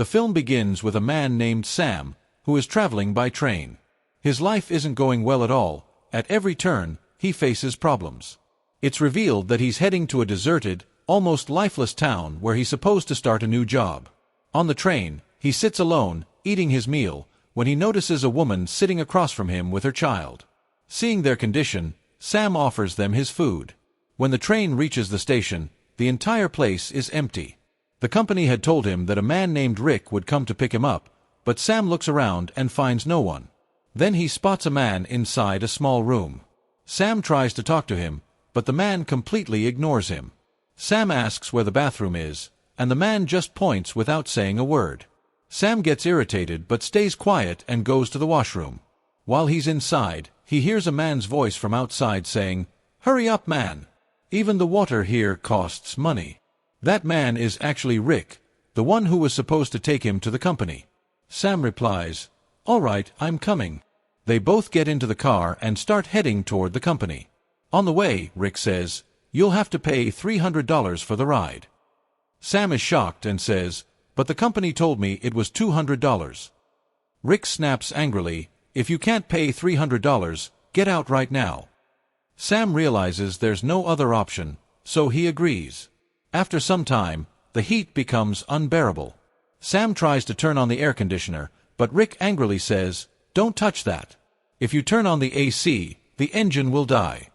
The film begins with a man named Sam, who is traveling by train. His life isn't going well at all. At every turn, he faces problems. It's revealed that he's heading to a deserted, almost lifeless town where he's supposed to start a new job. On the train, he sits alone, eating his meal, when he notices a woman sitting across from him with her child. Seeing their condition, Sam offers them his food. When the train reaches the station, the entire place is empty. The company had told him that a man named Rick would come to pick him up, but Sam looks around and finds no one. Then he spots a man inside a small room. Sam tries to talk to him, but the man completely ignores him. Sam asks where the bathroom is, and the man just points without saying a word. Sam gets irritated but stays quiet and goes to the washroom. While he's inside, he hears a man's voice from outside saying, "Hurry up, man! Even the water here costs money." That man is actually Rick, the one who was supposed to take him to the company. Sam replies, "All right, I'm coming." They both get into the car and start heading toward the company. On the way, Rick says, "You'll have to pay $300 for the ride." Sam is shocked and says, "But the company told me it was $200. Rick snaps angrily, "If you can't pay $300, get out right now." Sam realizes there's no other option, so he agrees. After some time, the heat becomes unbearable. Sam tries to turn on the air conditioner, but Rick angrily says, "Don't touch that. If you turn on the AC, the engine will die."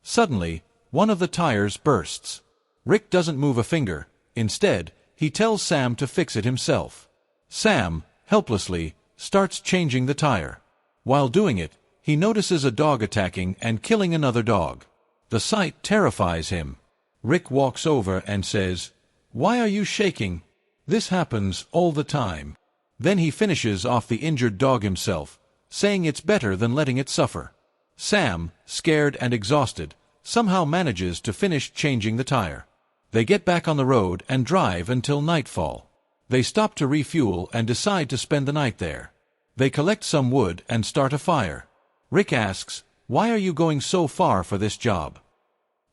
Suddenly, one of the tires bursts. Rick doesn't move a finger. Instead, he tells Sam to fix it himself. Sam, helplessly, starts changing the tire. While doing it, he notices a dog attacking and killing another dog. The sight terrifies him. Rick walks over and says, "Why are you shaking? This happens all the time." Then he finishes off the injured dog himself, saying it's better than letting it suffer. Sam, scared and exhausted, somehow manages to finish changing the tire. They get back on the road and drive until nightfall. They stop to refuel and decide to spend the night there. They collect some wood and start a fire. Rick asks, "Why are you going so far for this job?"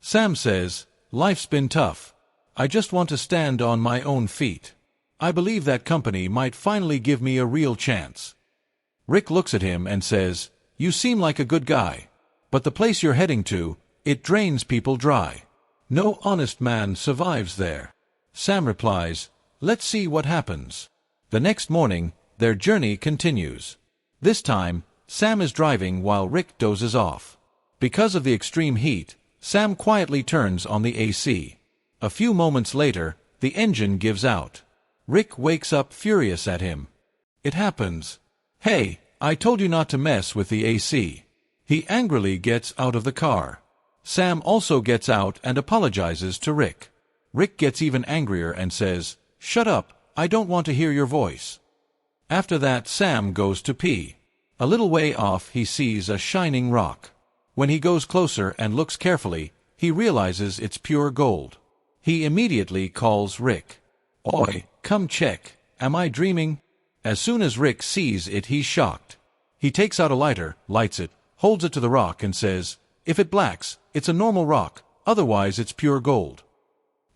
Sam says, "Life's been tough. I just want to stand on my own feet. I believe that company might finally give me a real chance." Rick looks at him and says, "You seem like a good guy. But the place you're heading to, it drains people dry. No honest man survives there." Sam replies, "Let's see what happens." The next morning, their journey continues. This time, Sam is driving while Rick dozes off. Because of the extreme heat, Sam quietly turns on the AC. A few moments later, the engine gives out. Rick wakes up furious at him. It happens. "Hey, I told you not to mess with the AC." He angrily gets out of the car. Sam also gets out and apologizes to Rick. Rick gets even angrier and says, "Shut up, I don't want to hear your voice." After that, Sam goes to pee. A little way off, he sees a shining rock. When he goes closer and looks carefully, he realizes it's pure gold. He immediately calls Rick. "Oi, come check. Am I dreaming?" As soon as Rick sees it, he's shocked. He takes out a lighter, lights it, holds it to the rock and says, "If it blacks, it's a normal rock, otherwise it's pure gold."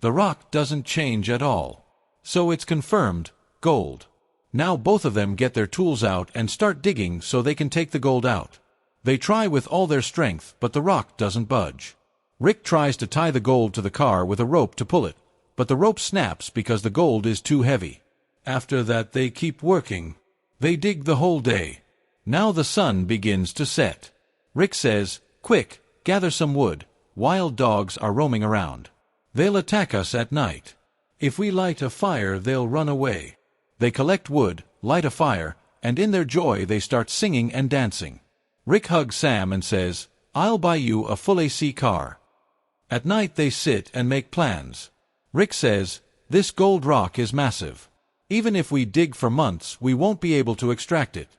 The rock doesn't change at all. So it's confirmed, gold. Now both of them get their tools out and start digging so they can take the gold out. They try with all their strength, but the rock doesn't budge. Rick tries to tie the gold to the car with a rope to pull it, but the rope snaps because the gold is too heavy. After that, they keep working. They dig the whole day. Now the sun begins to set. Rick says, "Quick, gather some wood. Wild dogs are roaming around. They'll attack us at night. If we light a fire, they'll run away." They collect wood, light a fire, and in their joy they start singing and dancing. Rick hugs Sam and says, "I'll buy you a full AC car." At night they sit and make plans. Rick says, "This gold rock is massive. Even if we dig for months, we won't be able to extract it.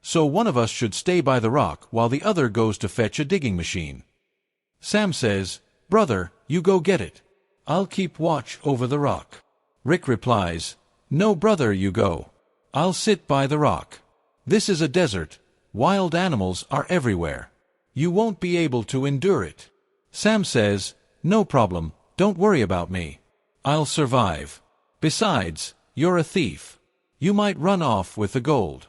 So one of us should stay by the rock while the other goes to fetch a digging machine." Sam says, "Brother, you go get it. I'll keep watch over the rock." Rick replies, "No, brother, you go. I'll sit by the rock. This is a desert. Wild animals are everywhere. You won't be able to endure it." Sam says, "No problem, don't worry about me. I'll survive. Besides, you're a thief. You might run off with the gold.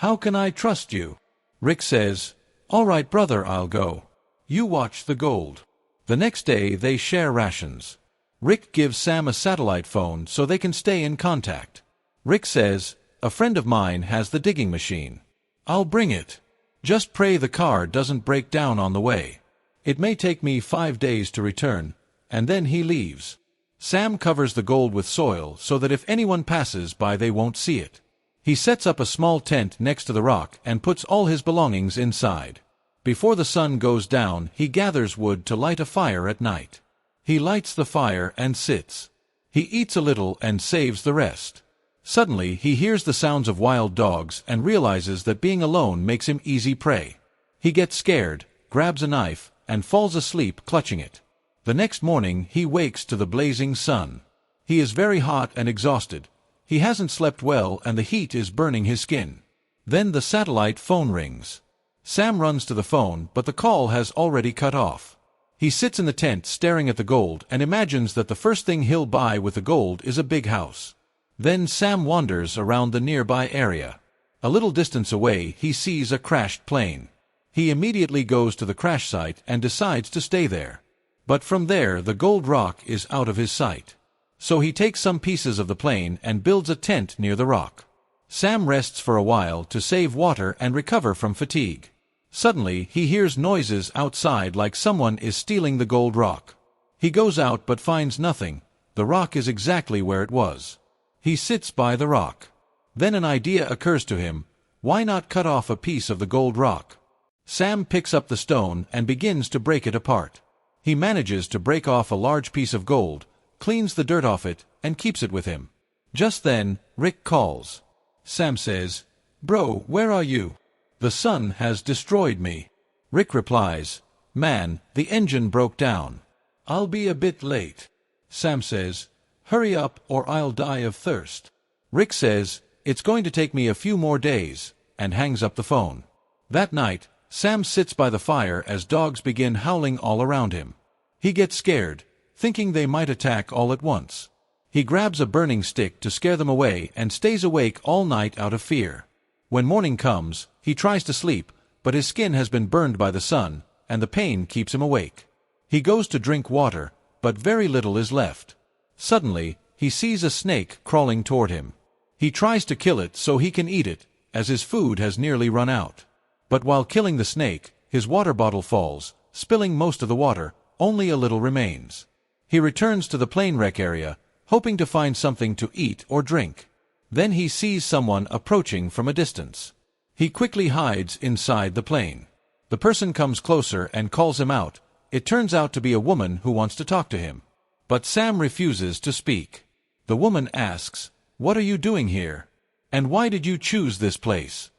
How can I trust you? Rick says, All right, brother, I'll go. You watch the gold. The next day they share rations. Rick gives Sam a satellite phone so they can stay in contact. Rick says, A friend of mine has the digging machine. I'll bring it. Just pray the car doesn't break down on the way. It may take me 5 days to return, and then he leaves. Sam covers the gold with soil so that if anyone passes by they won't see it. He sets up a small tent next to the rock and puts all his belongings inside. Before the sun goes down, he gathers wood to light a fire at night. He lights the fire and sits. He eats a little and saves the rest. Suddenly, he hears the sounds of wild dogs and realizes that being alone makes him easy prey. He gets scared, grabs a knife, and falls asleep clutching it. The next morning, he wakes to the blazing sun. He is very hot and exhausted. He hasn't slept well and the heat is burning his skin. Then the satellite phone rings. Sam runs to the phone, but the call has already cut off. He sits in the tent staring at the gold and imagines that the first thing he'll buy with the gold is a big house. Then Sam wanders around the nearby area. A little distance away, he sees a crashed plane. He immediately goes to the crash site and decides to stay there. But from there, the gold rock is out of his sight. So he takes some pieces of the plane and builds a tent near the rock. Sam rests for a while to save water and recover from fatigue. Suddenly, he hears noises outside like someone is stealing the gold rock. He goes out but finds nothing. The rock is exactly where it was. He sits by the rock. Then an idea occurs to him. Why not cut off a piece of the gold rock? Sam picks up the stone and begins to break it apart. He manages to break off a large piece of gold, cleans the dirt off it, and keeps it with him. Just then, Rick calls. Sam says, Bro, where are you? The sun has destroyed me. Rick replies, Man, the engine broke down. I'll be a bit late. Sam says, Hurry up or I'll die of thirst. Rick says, It's going to take me a few more days, and hangs up the phone. That night, Sam sits by the fire as dogs begin howling all around him. He gets scared, thinking they might attack all at once. He grabs a burning stick to scare them away and stays awake all night out of fear. When morning comes, he tries to sleep, but his skin has been burned by the sun, and the pain keeps him awake. He goes to drink water, but very little is left. Suddenly, he sees a snake crawling toward him. He tries to kill it so he can eat it, as his food has nearly run out. But while killing the snake, his water bottle falls, spilling most of the water. Only a little remains. He returns to the plane wreck area, hoping to find something to eat or drink. Then he sees someone approaching from a distance. He quickly hides inside the plane. The person comes closer and calls him out. It turns out to be a woman who wants to talk to him. But Sam refuses to speak. The woman asks, What are you doing here? And why did you choose this place?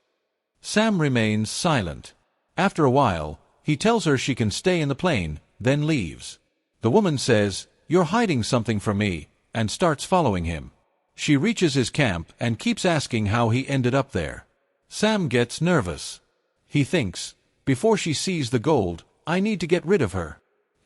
Sam remains silent. After a while, he tells her she can stay in the plane, then leaves. The woman says, You're hiding something from me, and starts following him. She reaches his camp and keeps asking how he ended up there. Sam gets nervous. He thinks, Before she sees the gold, I need to get rid of her.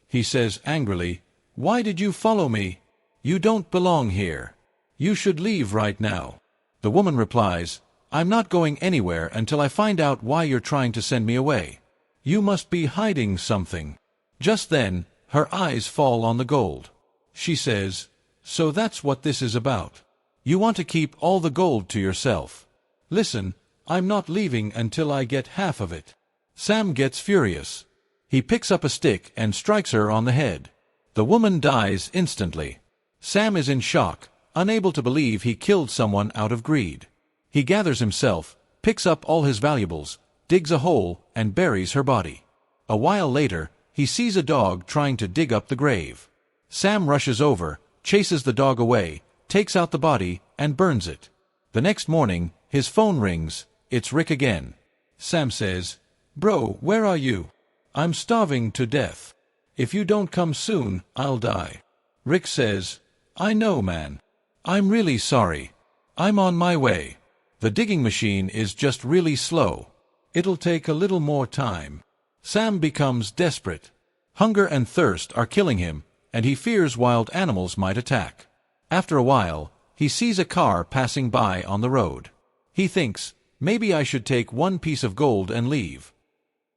He says angrily, Why did you follow me? You don't belong here. You should leave right now. The woman replies, I'm not going anywhere until I find out why you're trying to send me away. You must be hiding something. Just then, her eyes fall on the gold. She says, So that's what this is about. You want to keep all the gold to yourself. Listen, I'm not leaving until I get half of it. Sam gets furious. He picks up a stick and strikes her on the head. The woman dies instantly. Sam is in shock, unable to believe he killed someone out of greed. He gathers himself, picks up all his valuables, digs a hole, and buries her body. A while later, he sees a dog trying to dig up the grave. Sam rushes over, chases the dog away, takes out the body, and burns it. The next morning, his phone rings. It's Rick again. Sam says, Bro, where are you? I'm starving to death. If you don't come soon, I'll die. Rick says, I know, man. I'm really sorry. I'm on my way. The digging machine is just really slow. It'll take a little more time. Sam becomes desperate. Hunger and thirst are killing him, and he fears wild animals might attack. After a while, he sees a car passing by on the road. He thinks, maybe I should take one piece of gold and leave.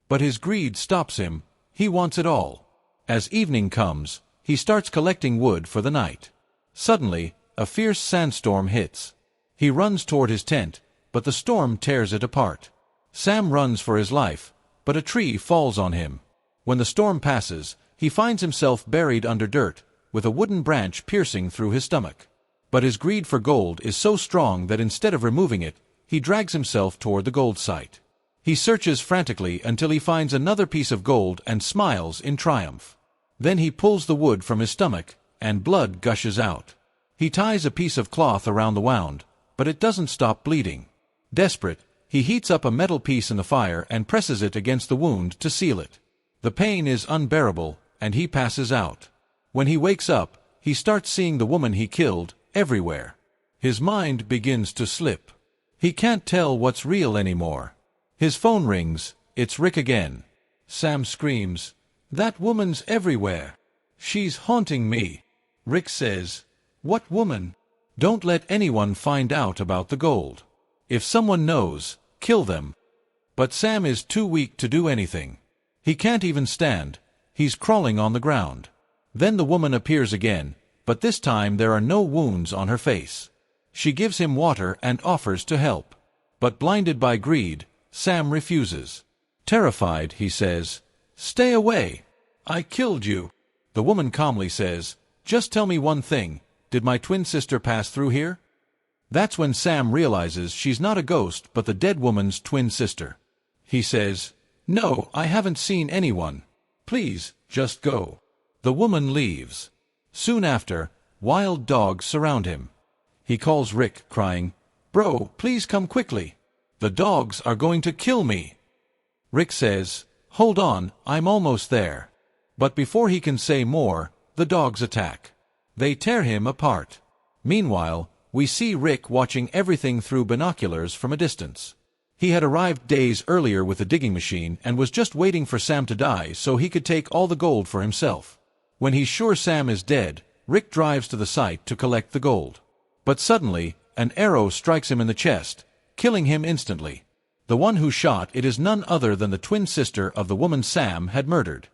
But his greed stops him. He wants it all. As evening comes, he starts collecting wood for the night. Suddenly, a fierce sandstorm hits. He runs toward his tent, but the storm tears it apart. Sam runs for his life, but a tree falls on him. When the storm passes, he finds himself buried under dirt, with a wooden branch piercing through his stomach. But his greed for gold is so strong that instead of removing it, he drags himself toward the gold site. He searches frantically until he finds another piece of gold and smiles in triumph. Then he pulls the wood from his stomach, and blood gushes out. He ties a piece of cloth around the wound, but it doesn't stop bleeding. Desperate, he heats up a metal piece in the fire and presses it against the wound to seal it. The pain is unbearable, and he passes out. When he wakes up, he starts seeing the woman he killed everywhere. His mind begins to slip. He can't tell what's real anymore. His phone rings. It's Rick again. Sam screams, "That woman's everywhere. She's haunting me." Rick says, "What woman? Don't let anyone find out about the gold. If someone knows, kill them." But Sam is too weak to do anything. He can't even stand. He's crawling on the ground. Then the woman appears again, but this time there are no wounds on her face. She gives him water and offers to help. But blinded by greed, Sam refuses. Terrified, he says, "Stay away. I killed you." The woman calmly says, "Just tell me one thing. Did my twin sister pass through here?" That's when Sam realizes she's not a ghost but the dead woman's twin sister. He says, "No, I haven't seen anyone. Please, just go." The woman leaves. Soon after, wild dogs surround him. He calls Rick, crying, "Bro, please come quickly. The dogs are going to kill me." Rick says, "Hold on, I'm almost there." But before he can say more, the dogs attack. They tear him apart. Meanwhile, we see Rick watching everything through binoculars from a distance. He had arrived days earlier with the digging machine and was just waiting for Sam to die so he could take all the gold for himself. When he's sure Sam is dead, Rick drives to the site to collect the gold. But suddenly, an arrow strikes him in the chest, killing him instantly. The one who shot it is none other than the twin sister of the woman Sam had murdered.